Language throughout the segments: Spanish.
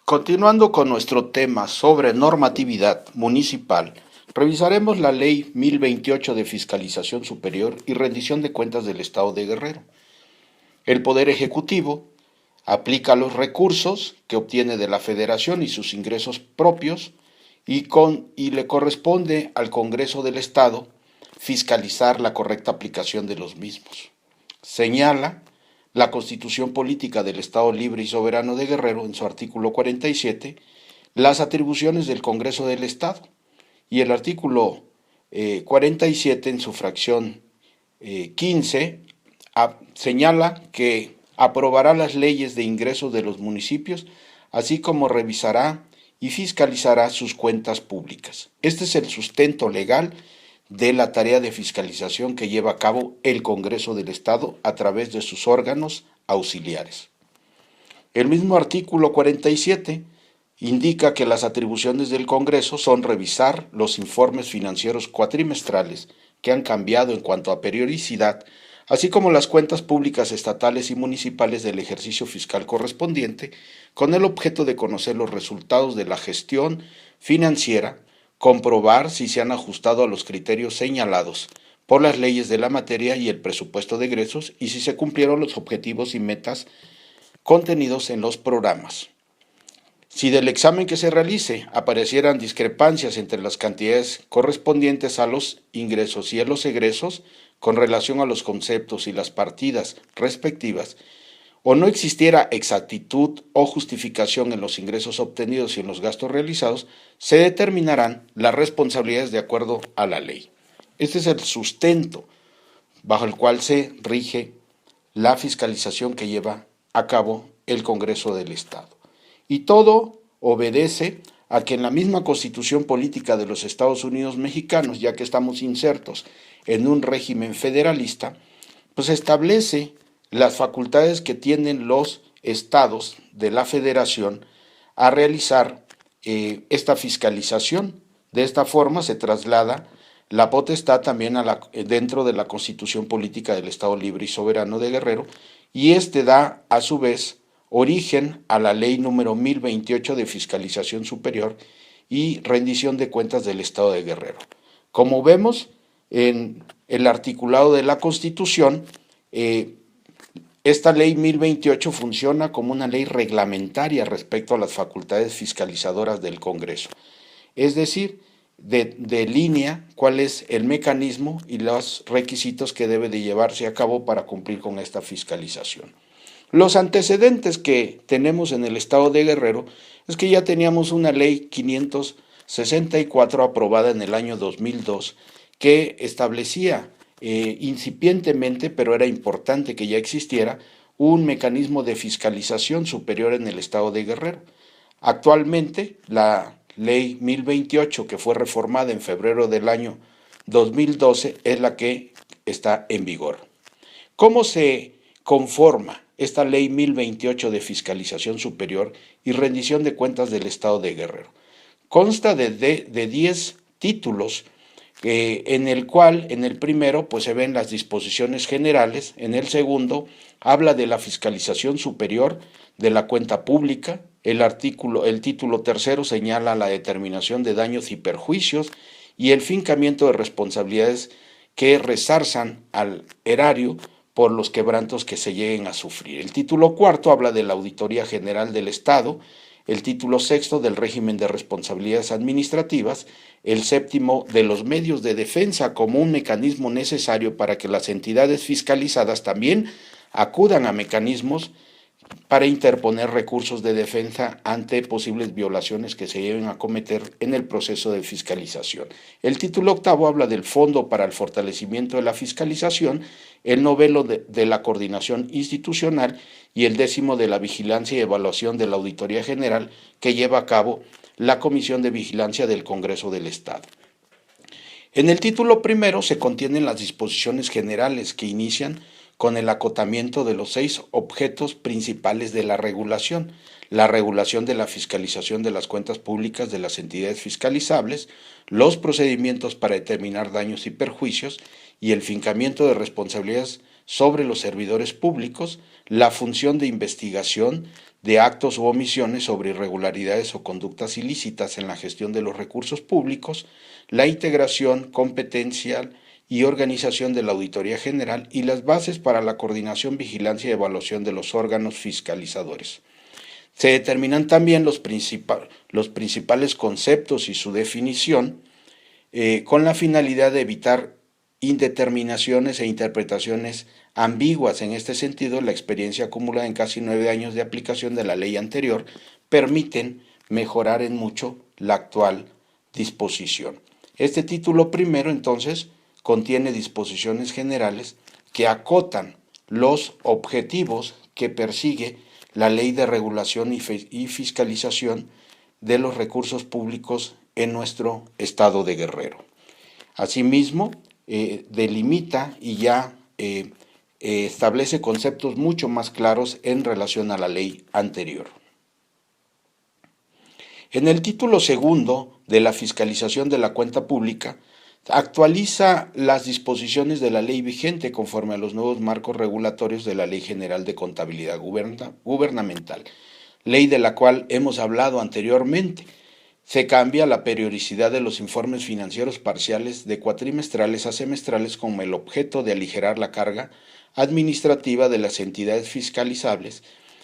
Continuando con nuestro tema sobre normatividad municipal, revisaremos la Ley 1028 de Fiscalización Superior y Rendición de Cuentas del Estado de Guerrero. El Poder Ejecutivo aplica los recursos que obtiene de la Federación y sus ingresos propios y le corresponde al Congreso del Estado fiscalizar la correcta aplicación de los mismos. Señala la Constitución Política del Estado Libre y Soberano de Guerrero, en su artículo 47, las atribuciones del Congreso del Estado, y el artículo 47, en su fracción 15, señala que aprobará las leyes de ingresos de los municipios, así como revisará y fiscalizará sus cuentas públicas. Este es el sustento legal de la tarea de fiscalización que lleva a cabo el Congreso del Estado a través de sus órganos auxiliares. El mismo artículo 47 indica que las atribuciones del Congreso son revisar los informes financieros cuatrimestrales que han cambiado en cuanto a periodicidad, así como las cuentas públicas estatales y municipales del ejercicio fiscal correspondiente, con el objeto de conocer los resultados de la gestión financiera, comprobar si se han ajustado a los criterios señalados por las leyes de la materia y el presupuesto de egresos y si se cumplieron los objetivos y metas contenidos en los programas. Si del examen que se realice aparecieran discrepancias entre las cantidades correspondientes a los ingresos y a los egresos con relación a los conceptos y las partidas respectivas, o no existiera exactitud o justificación en los ingresos obtenidos y en los gastos realizados, se determinarán las responsabilidades de acuerdo a la ley. Este es el sustento bajo el cual se rige la fiscalización que lleva a cabo el Congreso del Estado. Y todo obedece a que en la misma Constitución Política de los Estados Unidos Mexicanos, ya que estamos insertos en un régimen federalista, pues establece las facultades que tienen los estados de la federación a realizar esta fiscalización. De esta forma se traslada la potestad también dentro de la Constitución Política del Estado Libre y Soberano de Guerrero, y este da a su vez origen a la Ley número 1028 de Fiscalización Superior y Rendición de Cuentas del Estado de Guerrero. Como vemos en el articulado de la Constitución, esta Ley 1028 funciona como una ley reglamentaria respecto a las facultades fiscalizadoras del Congreso. Es decir, delinea cuál es el mecanismo y los requisitos que debe de llevarse a cabo para cumplir con esta fiscalización. Los antecedentes que tenemos en el estado de Guerrero es que ya teníamos una ley 564 aprobada en el año 2002 que establecía incipientemente, pero era importante que ya existiera, un mecanismo de fiscalización superior en el estado de Guerrero. Actualmente, la Ley 1028, que fue reformada en febrero del año 2012, es la que está en vigor. ¿Cómo se conforma esta Ley 1028 de Fiscalización Superior y Rendición de Cuentas del Estado de Guerrero? Consta de 10 títulos, en el cual, en el primero, pues se ven las disposiciones generales, en el segundo, habla de la fiscalización superior de la cuenta pública, el título tercero señala la determinación de daños y perjuicios y el fincamiento de responsabilidades que resarzan al erario por los quebrantos que se lleguen a sufrir. El título cuarto habla de la Auditoría General del Estado, el título sexto del régimen de responsabilidades administrativas, el séptimo de los medios de defensa como un mecanismo necesario para que las entidades fiscalizadas también acudan a mecanismos para interponer recursos de defensa ante posibles violaciones que se lleven a cometer en el proceso de fiscalización. El título octavo habla del Fondo para el Fortalecimiento de la Fiscalización, el noveno de la Coordinación Institucional y el décimo de la Vigilancia y Evaluación de la Auditoría General que lleva a cabo la Comisión de Vigilancia del Congreso del Estado. En el título primero se contienen las disposiciones generales que inician con el acotamiento de los 6 objetos principales de la regulación de la fiscalización de las cuentas públicas de las entidades fiscalizables, los procedimientos para determinar daños y perjuicios y el fincamiento de responsabilidades sobre los servidores públicos, la función de investigación de actos u omisiones sobre irregularidades o conductas ilícitas en la gestión de los recursos públicos, la integración competencial y organización de la Auditoría General y las bases para la coordinación, vigilancia y evaluación de los órganos fiscalizadores. Se determinan también los principales conceptos y su definición, con la finalidad de evitar indeterminaciones e interpretaciones ambiguas. En este sentido, la experiencia acumulada en casi 9 años de aplicación de la ley anterior permiten mejorar en mucho la actual disposición. Este título primero, entonces, contiene disposiciones generales que acotan los objetivos que persigue la Ley de Regulación y Fiscalización de los Recursos Públicos en nuestro estado de Guerrero. Asimismo, delimita y ya establece conceptos mucho más claros en relación a la ley anterior. En el título segundo de la fiscalización de la cuenta pública, actualiza las disposiciones de la ley vigente conforme a los nuevos marcos regulatorios de la Ley General de Contabilidad Gubernamental, ley de la cual hemos hablado anteriormente. Se cambia la periodicidad de los informes financieros parciales de cuatrimestrales a semestrales con el objeto de aligerar la carga administrativa de las entidades fiscalizables,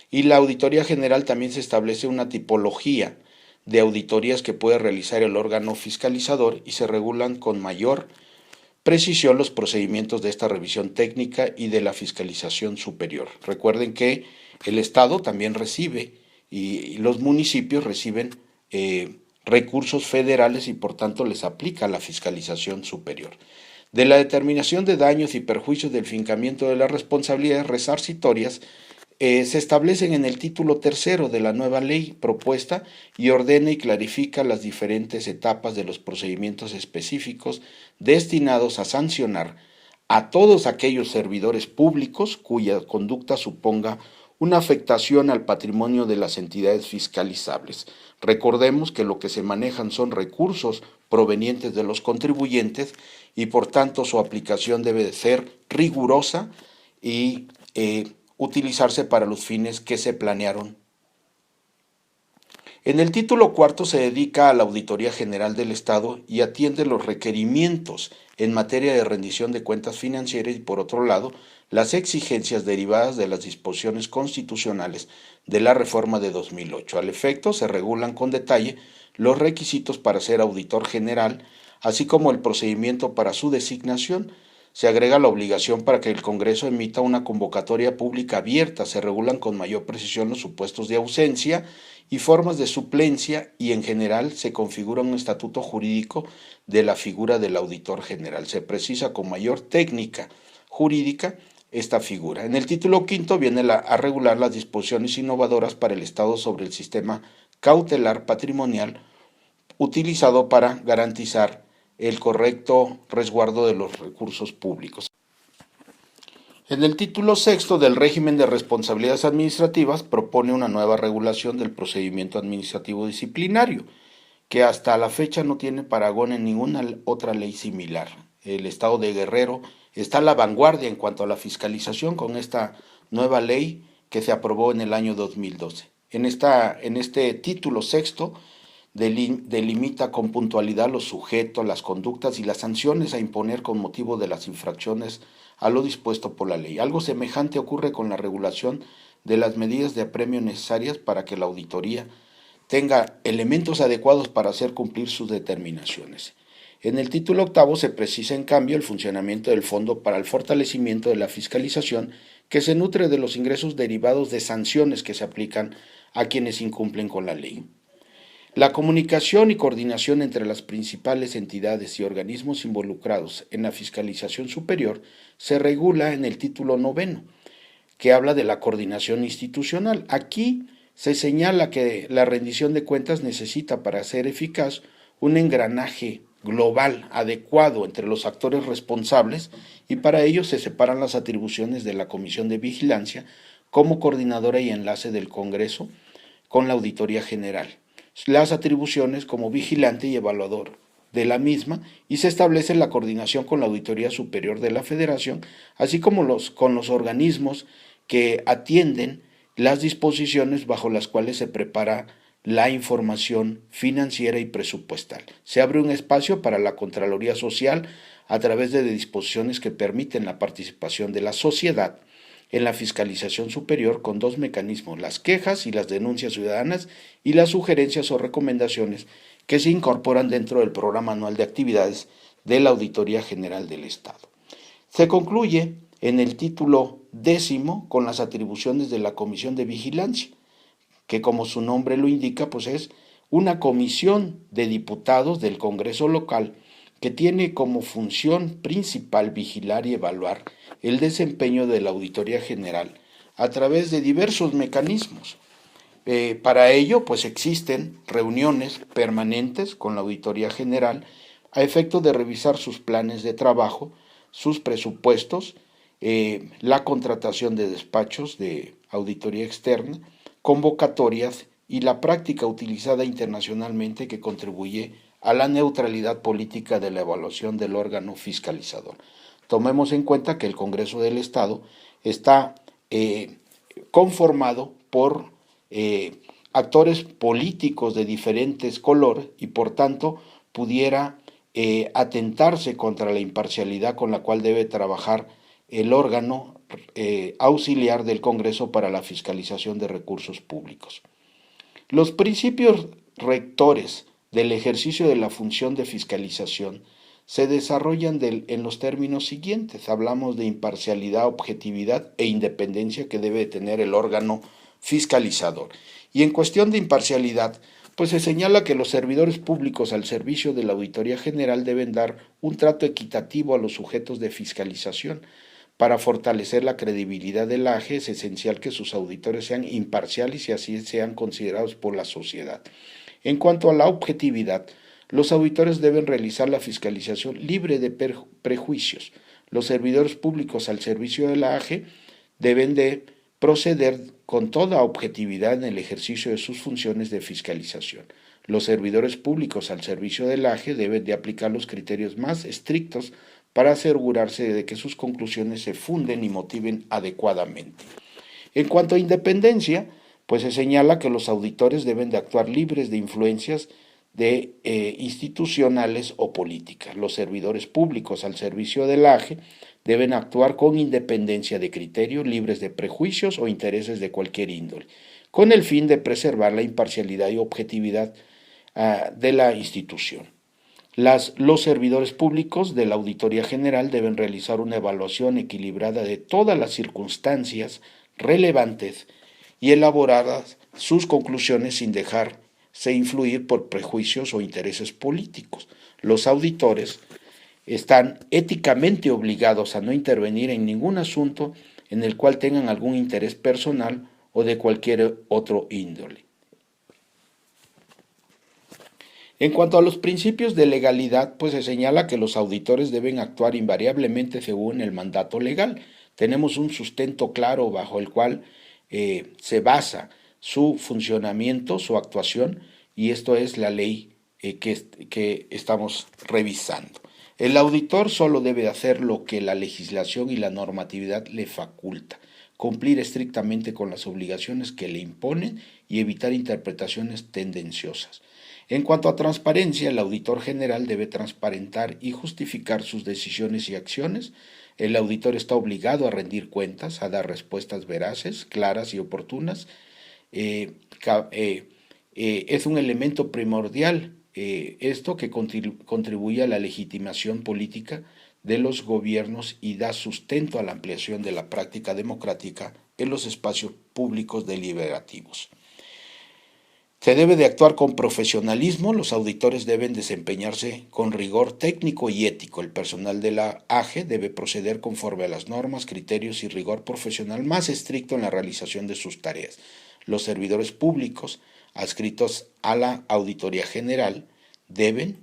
y la Auditoría General también se establece una tipología de auditorías que puede realizar el órgano fiscalizador y se regulan con mayor precisión los procedimientos de esta revisión técnica y de la fiscalización superior. Recuerden que el Estado también recibe y los municipios reciben recursos federales y por tanto les aplica la fiscalización superior. De la determinación de daños y perjuicios del fincamiento de las responsabilidades resarcitorias se establecen en el título tercero de la nueva ley propuesta y ordena y clarifica las diferentes etapas de los procedimientos específicos destinados a sancionar a todos aquellos servidores públicos cuya conducta suponga una afectación al patrimonio de las entidades fiscalizables. Recordemos que lo que se manejan son recursos provenientes de los contribuyentes y por tanto su aplicación debe de ser rigurosa y utilizarse para los fines que se planearon. En el título cuarto se dedica a la Auditoría General del Estado y atiende los requerimientos en materia de rendición de cuentas financieras y, por otro lado, las exigencias derivadas de las disposiciones constitucionales de la reforma de 2008. Al efecto, se regulan con detalle los requisitos para ser auditor general, así como el procedimiento para su designación. Se agrega la obligación para que el Congreso emita una convocatoria pública abierta. Se regulan con mayor precisión los supuestos de ausencia y formas de suplencia y en general se configura un estatuto jurídico de la figura del auditor general. Se precisa con mayor técnica jurídica esta figura. En el título quinto viene a regular las disposiciones innovadoras para el Estado sobre el sistema cautelar patrimonial utilizado para garantizar el correcto resguardo de los recursos públicos. En el título sexto del régimen de responsabilidades administrativas propone una nueva regulación del procedimiento administrativo disciplinario, que hasta la fecha no tiene parangón en ninguna otra ley similar. El Estado de Guerrero está a la vanguardia en cuanto a la fiscalización con esta nueva ley que se aprobó en el año 2012. En este título sexto delimita con puntualidad los sujetos, las conductas y las sanciones a imponer con motivo de las infracciones a lo dispuesto por la ley. Algo semejante ocurre con la regulación de las medidas de apremio necesarias para que la auditoría tenga elementos adecuados para hacer cumplir sus determinaciones. En el título octavo se precisa en cambio el funcionamiento del Fondo para el Fortalecimiento de la Fiscalización, que se nutre de los ingresos derivados de sanciones que se aplican a quienes incumplen con la ley. La comunicación y coordinación entre las principales entidades y organismos involucrados en la fiscalización superior se regula en el título noveno, que habla de la coordinación institucional. Aquí se señala que la rendición de cuentas necesita, para ser eficaz, un engranaje global adecuado entre los actores responsables y para ello se separan las atribuciones de la Comisión de Vigilancia como coordinadora y enlace del Congreso con la Auditoría General, las atribuciones como vigilante y evaluador de la misma, y se establece la coordinación con la Auditoría Superior de la Federación, así como con los organismos que atienden las disposiciones bajo las cuales se prepara la información financiera y presupuestal. Se abre un espacio para la Contraloría Social a través de disposiciones que permiten la participación de la sociedad en la fiscalización superior con dos mecanismos: las quejas y las denuncias ciudadanas y las sugerencias o recomendaciones que se incorporan dentro del programa anual de actividades de la Auditoría General del Estado. Se concluye en el título 10 con las atribuciones de la Comisión de Vigilancia, que como su nombre lo indica, pues es una comisión de diputados del Congreso local que tiene como función principal vigilar y evaluar el desempeño de la Auditoría General a través de diversos mecanismos. Para ello, pues existen reuniones permanentes con la Auditoría General a efecto de revisar sus planes de trabajo, sus presupuestos, la contratación de despachos de auditoría externa, convocatorias y la práctica utilizada internacionalmente que contribuye a la neutralidad política de la evaluación del órgano fiscalizador. Tomemos en cuenta que el Congreso del Estado está conformado por actores políticos de diferentes color y por tanto pudiera atentarse contra la imparcialidad con la cual debe trabajar el órgano auxiliar del Congreso para la fiscalización de recursos públicos. Los principios rectores del ejercicio de la función de fiscalización se desarrollan en los términos siguientes. Hablamos de imparcialidad, objetividad e independencia que debe tener el órgano fiscalizador. Y en cuestión de imparcialidad, pues se señala que los servidores públicos al servicio de la Auditoría General deben dar un trato equitativo a los sujetos de fiscalización. Para fortalecer la credibilidad del AGE es esencial que sus auditores sean imparciales y así sean considerados por la sociedad. En cuanto a la objetividad, los auditores deben realizar la fiscalización libre de prejuicios. Los servidores públicos al servicio de la AGE deben de proceder con toda objetividad en el ejercicio de sus funciones de fiscalización. Los servidores públicos al servicio del AGE deben de aplicar los criterios más estrictos para asegurarse de que sus conclusiones se funden y motiven adecuadamente. En cuanto a independencia, pues se señala que los auditores deben de actuar libres de influencias institucionales o políticas. Los servidores públicos al servicio del AGE deben actuar con independencia de criterio, libres de prejuicios o intereses de cualquier índole, con el fin de preservar la imparcialidad y objetividad de la institución. Los servidores públicos de la Auditoría General deben realizar una evaluación equilibrada de todas las circunstancias relevantes y elaborar sus conclusiones sin dejarse influir por prejuicios o intereses políticos. Los auditores están éticamente obligados a no intervenir en ningún asunto en el cual tengan algún interés personal o de cualquier otro índole. En cuanto a los principios de legalidad, pues se señala que los auditores deben actuar invariablemente según el mandato legal. Tenemos un sustento claro bajo el cual se basa su funcionamiento, su actuación, y esto es la ley que estamos revisando. El auditor solo debe hacer lo que la legislación y la normatividad le faculta, cumplir estrictamente con las obligaciones que le imponen y evitar interpretaciones tendenciosas. En cuanto a transparencia, el auditor general debe transparentar y justificar sus decisiones y acciones. El auditor está obligado a rendir cuentas, a dar respuestas veraces, claras y oportunas. Es un elemento primordial esto que contribuye a la legitimación política de los gobiernos y da sustento a la ampliación de la práctica democrática en los espacios públicos deliberativos. Se debe de actuar con profesionalismo, los auditores deben desempeñarse con rigor técnico y ético. El personal de la AGE debe proceder conforme a las normas, criterios y rigor profesional más estricto en la realización de sus tareas. Los servidores públicos adscritos a la Auditoría General deben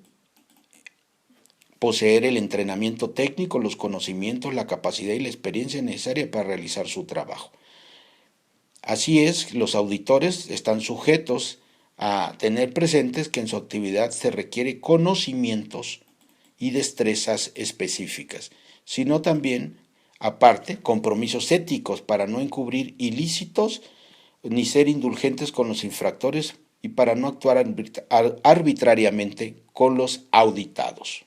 poseer el entrenamiento técnico, los conocimientos, la capacidad y la experiencia necesaria para realizar su trabajo. Así es, los auditores están sujetos a tener presentes que en su actividad se requiere conocimientos y destrezas específicas, sino también, aparte, compromisos éticos para no encubrir ilícitos ni ser indulgentes con los infractores y para no actuar arbitrariamente con los auditados.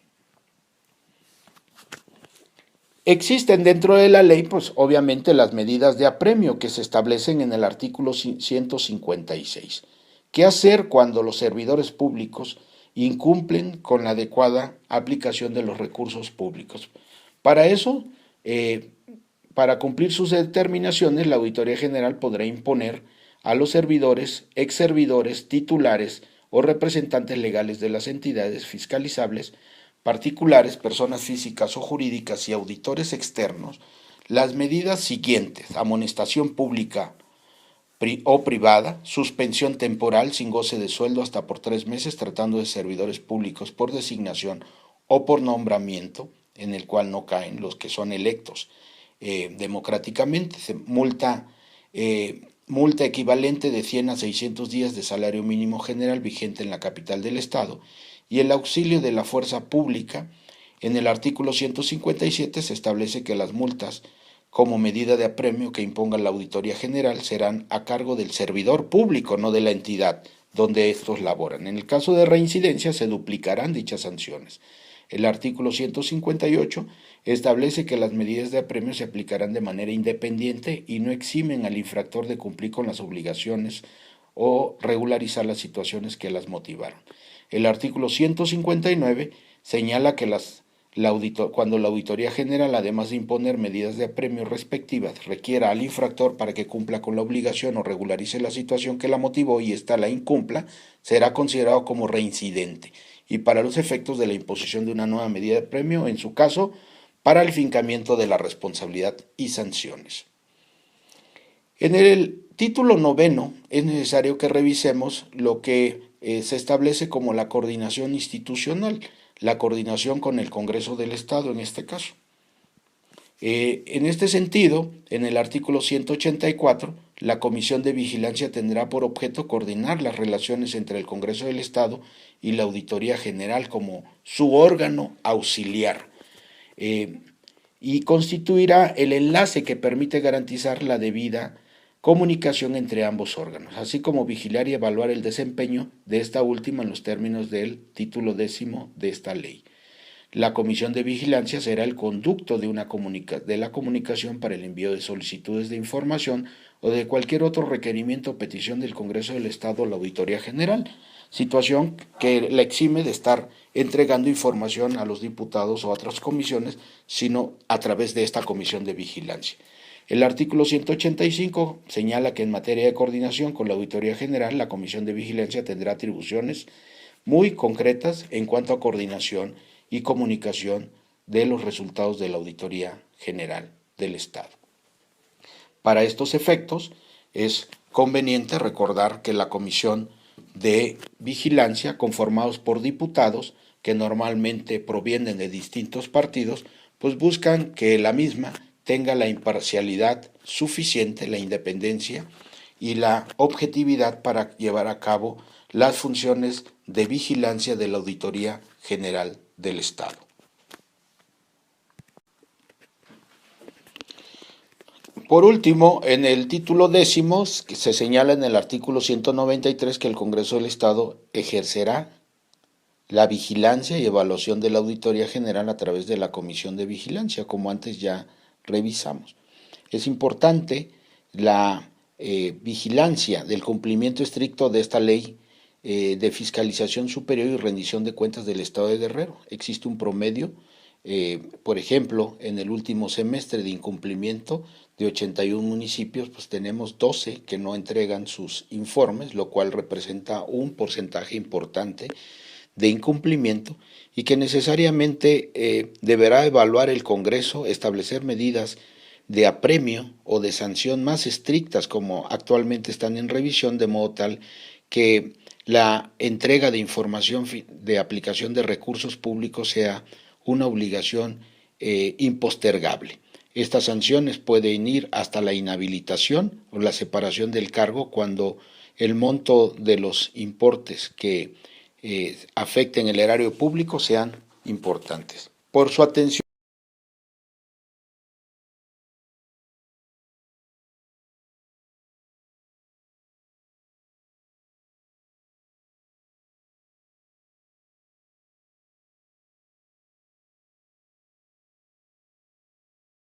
Existen dentro de la ley, pues obviamente las medidas de apremio que se establecen en el artículo 156. ¿Qué hacer cuando los servidores públicos incumplen con la adecuada aplicación de los recursos públicos? Para eso, para cumplir sus determinaciones, la Auditoría General podrá imponer a los servidores, ex servidores, titulares o representantes legales de las entidades fiscalizables, particulares, personas físicas o jurídicas y auditores externos, las medidas siguientes: amonestación pública o privada, suspensión temporal sin goce de sueldo hasta por 3 meses tratando de servidores públicos por designación o por nombramiento, en el cual no caen los que son electos democráticamente, multa equivalente de 100 a 600 días de salario mínimo general vigente en la capital del estado, y el auxilio de la fuerza pública. En el artículo 157 se establece que las multas como medida de apremio que imponga la Auditoría General serán a cargo del servidor público, no de la entidad donde estos laboran. En el caso de reincidencia se duplicarán dichas sanciones. El artículo 158 establece que las medidas de apremio se aplicarán de manera independiente y no eximen al infractor de cumplir con las obligaciones o regularizar las situaciones que las motivaron. El artículo 159 señala que cuando la Auditoría General, además de imponer medidas de apremio respectivas, requiera al infractor para que cumpla con la obligación o regularice la situación que la motivó y ésta la incumpla, será considerado como reincidente y para los efectos de la imposición de una nueva medida de apremio, en su caso, para el fincamiento de la responsabilidad y sanciones. En el título 9 es necesario que revisemos lo que se establece como la coordinación institucional, la coordinación con el Congreso del Estado en este caso. En este sentido, en el artículo 184, la Comisión de Vigilancia tendrá por objeto coordinar las relaciones entre el Congreso del Estado y la Auditoría General como su órgano auxiliar, y constituirá el enlace que permite garantizar la debida comunicación entre ambos órganos, así como vigilar y evaluar el desempeño de esta última en los términos del título 10 de esta ley. La Comisión de Vigilancia será el conducto de la comunicación para el envío de solicitudes de información o de cualquier otro requerimiento o petición del Congreso del Estado a la Auditoría General, situación que la exime de estar entregando información a los diputados o a otras comisiones, sino a través de esta Comisión de Vigilancia. El artículo 185 señala que en materia de coordinación con la Auditoría General, la Comisión de Vigilancia tendrá atribuciones muy concretas en cuanto a coordinación y comunicación de los resultados de la Auditoría General del Estado. Para estos efectos, es conveniente recordar que la Comisión de Vigilancia, conformados por diputados que normalmente provienen de distintos partidos, pues buscan que la misma tenga la imparcialidad suficiente, la independencia y la objetividad para llevar a cabo las funciones de vigilancia de la Auditoría General del Estado. Por último, en el título 10, que se señala en el artículo 193 que el Congreso del Estado ejercerá la vigilancia y evaluación de la Auditoría General a través de la Comisión de Vigilancia, como antes ya revisamos. Es importante la vigilancia del cumplimiento estricto de esta ley de fiscalización superior y rendición de cuentas del Estado de Guerrero. Existe un promedio, por ejemplo, en el último semestre de incumplimiento de 81 municipios, pues tenemos 12 que no entregan sus informes, lo cual representa un porcentaje importante de incumplimiento y que necesariamente deberá evaluar el Congreso, establecer medidas de apremio o de sanción más estrictas como actualmente están en revisión, de modo tal que la entrega de información de aplicación de recursos públicos sea una obligación impostergable. Estas sanciones pueden ir hasta la inhabilitación o la separación del cargo cuando el monto de los importes que afecten el erario público sean importantes. Por su atención.